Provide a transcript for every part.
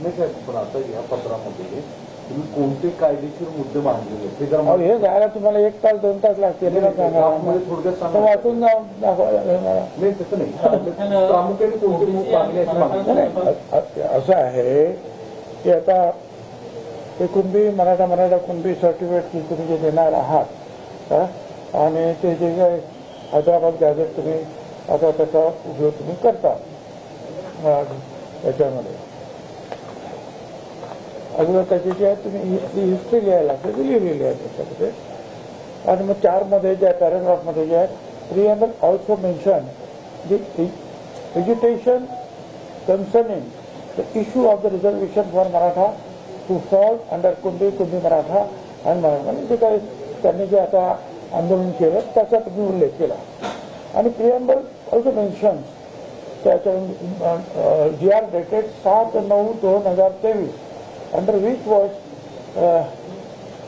नाही पण आता या पत्रामध्ये तुम्ही कोणते कायदेशीर मुद्दे मांडलेले हे जायला तुम्हाला 1 तास 2 तास लागतील थोडक्यात वाचून जाऊन नाही तसं नाही प्रामुख्याने कोणते मागणी असं आहे की आता ते कुणबी मराठा कुणबी सर्टिफिकेट तुम्ही जे देणार आहात आणि ते जे काही हैदराबाद गॅझेट तुम्ही आता त्याचा उपयोग तुम्ही करता त्याच्यामध्ये अगोदर त्याची जी आहे तुम्ही हिस्ट्री लिहायला लागते ती लिहिलेली आहे त्याच्यामध्ये आणि मग 4 मध्ये ज्या पॅराग्राफमध्ये जे आहे preamble also mention the education concerning the issue of the reservation for Maratha to fall under Kunbi Maratha आणि मराठा जे काही त्यांनी जे आता आंदोलन केलं त्याचा तुम्ही उल्लेख केला आणि प्रिएम्बल ऑल्सो मेन्शन त्याच्या GR dated 7/9/2023 under which was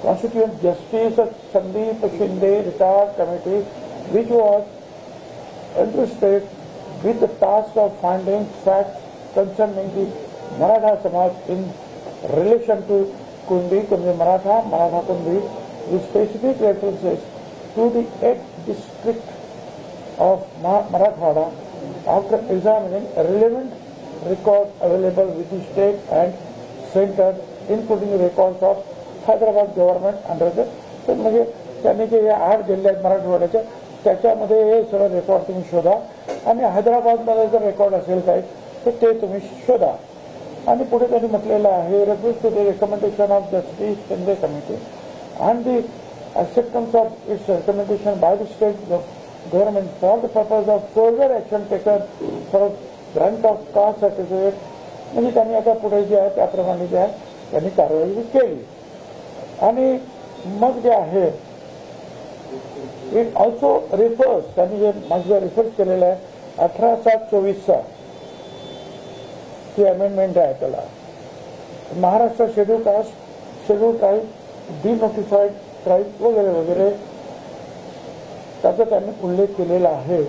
Constituent Justice Sandeep Shinde retired committee which was entrusted with the task of finding facts concerning the Maratha Samaj in relation to Kundi Maratha Kundi with specific references to the 8th district of Marathwada after examining relevant records available with the state and center including records of Hyderabad government under the म्हणजे त्यांनी जे 8 जिल्हे आहेत मराठवाड्याच्या त्याच्यामध्ये हे सगळं record तुम्ही शोधा आणि हैदराबादमध्ये जर रेकॉर्ड असेल काही तर ते तुम्ही शोधा आणि पुढे त्यांनी म्हटलेलं आहे refers to the recommendation of justice Shinde committee and the acceptance of its recommendation by the state government for the purpose of further action taken for grant of caste certificate म्हणजे त्यांनी आता पुढे जे आहे त्याप्रमाणे जे आहे त्यांनी कारवाई केली आणि मग जे आहे इट ऑल्सो रेफर्स त्यांनी जे माझं रेफर केलेलं आहे 18/7/24 ची अमेंडमेंट आहे त्याला Maharashtra schedule caste schedule tribe denotified tribe वगैरे वगैरे त्याचा त्यांनी उल्लेख केलेला आहे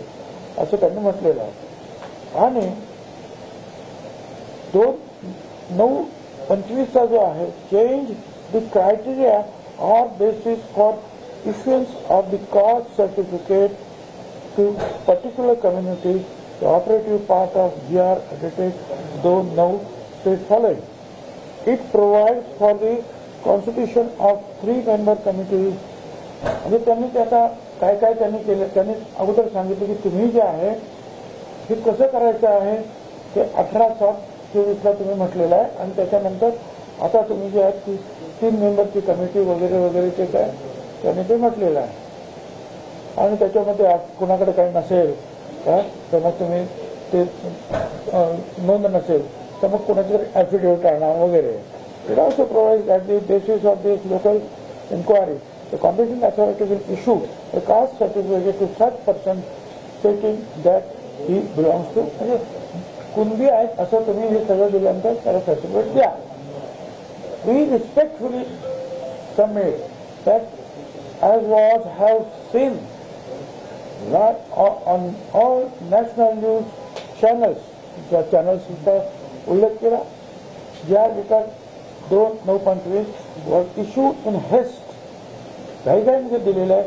असं त्यांनी म्हटलेलं आहे आणि 2/9/25 जो आहे चेंज द क्रायटेरिया और basis for issuance of the caste certificate to particular community. The operative part of GR dated 2/9 says following. It provides for the constitution of 3-member committees. म्हणजे त्यांनी त्याचा काय काय त्यांनी केलं त्यांनी अगोदर सांगितलं की तुम्ही जे आहे हे कसं करायचं आहे ते 18/7/24 तुम्ही म्हटलेलं आहे आणि त्याच्यानंतर आता तुम्ही जे आहे ती 3 मेंबरची कमिटी वगैरे वगैरे ते काय त्यांनी ते म्हटलेलं आहे आणि त्याच्यामध्ये कुणाकडे काही नसेल काय तर मग तुम्ही ते नोंद नसेल तर मग कुणाचं ॲफिडेव्हिट आणा वगैरे. It also provides that the basis of this local inquiry the competing authority will issue a caste certificate to such person stating that he belongs to म्हणजे कुणबी आहेत असं तुम्ही हे सगळं दिल्यानंतर त्याला सर्टिफिकेट द्या. We respectfully submit that as was have seen that on all national news channels ज्या चॅनल्सचा उल्लेख केला ज्या विकास 2/9/25 was issued in haste guideline दिलेलं आहे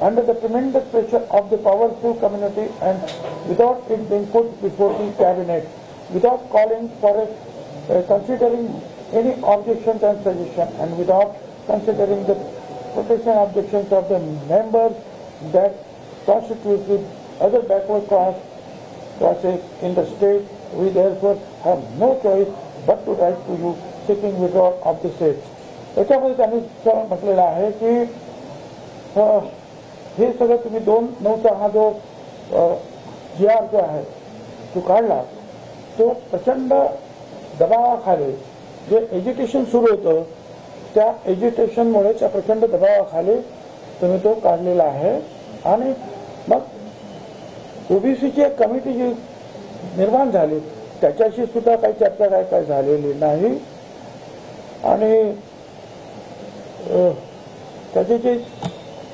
under the tremendous pressure of the powerful community and without it being put before the cabinet without calling for considering any objections and suggestions and without considering the protection objections of the members that constitute the other backward classes in the state. We therefore have no choice but to write to you seeking withdrawal of the state. याच्यामध्ये त्यांनी म्हटलेलं आहे की हे सगळं तुम्ही 2/9 हा जो GR जो आहे तो काढला तो प्रचंड दबावाखाली जे एज्युकेशन सुरू होतं त्या एज्युकेशनमुळे त्या प्रचंड दबावाखाली तुम्ही तो काढलेला आहे आणि मग ओबीसीची एक कमिटी जी निर्माण झाली त्याच्याशी सुद्धा काही चर्चा काय झालेली नाही आणि त्याचे जे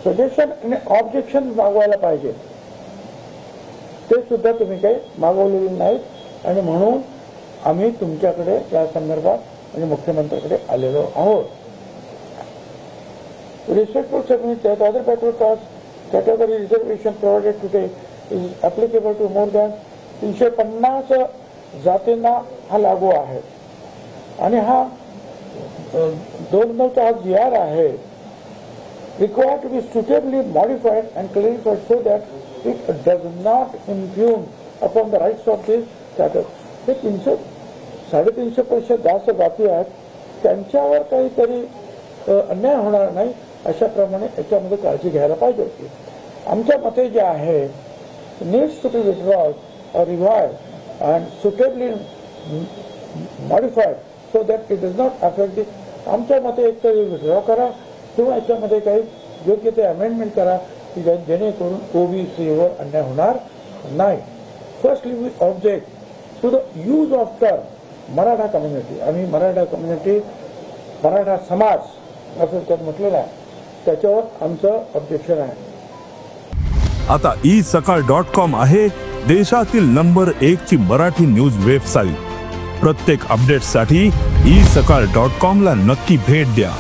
सजेशन आणि ऑब्जेक्शन मागवायला पाहिजे ते सुद्धा तुम्ही काही मागवलेले नाहीत आणि म्हणून आम्ही तुमच्याकडे या संदर्भात म्हणजे मुख्यमंत्र्यांकडे आलेलो आहोत. Respectful submit that other backward class category reservation provided today is applicable to more than 350 जातींना हा लागू आहे आणि हा 2/9 GR आहे required to be suitably modified and clarified so that it does not impugn upon the rights of this category. हे 350 पेक्षा जास्त जाती आहेत त्यांच्यावर काहीतरी अन्याय होणार नाही अशा प्रमाणे याच्यामध्ये काळजी घ्यायला पाहिजे होती. आमच्या मते जे आहे needs to be withdrawed or revised and suitably modified so that it does not affect the आमच्या मते एक तर विड्रॉ करा किंवा याच्यामध्ये काही योग्य ते अमेंडमेंट करा की जेणेकरून ओबीसीवर अन्याय होणार नाही. Firstly we object to the use of term Maratha community. आम्ही मराठा कम्युनिटी मराठा समाज असं त्यात म्हटलेलं आहे त्याच्यावर आमचं ऑब्जेक्शन आहे. आता isakal.com आहे देशातील नंबर 1 ची मराठी न्यूज वेबसाईट. प्रत्येक अपडेटसाठी isakal.com ला नक्की भेट द्या.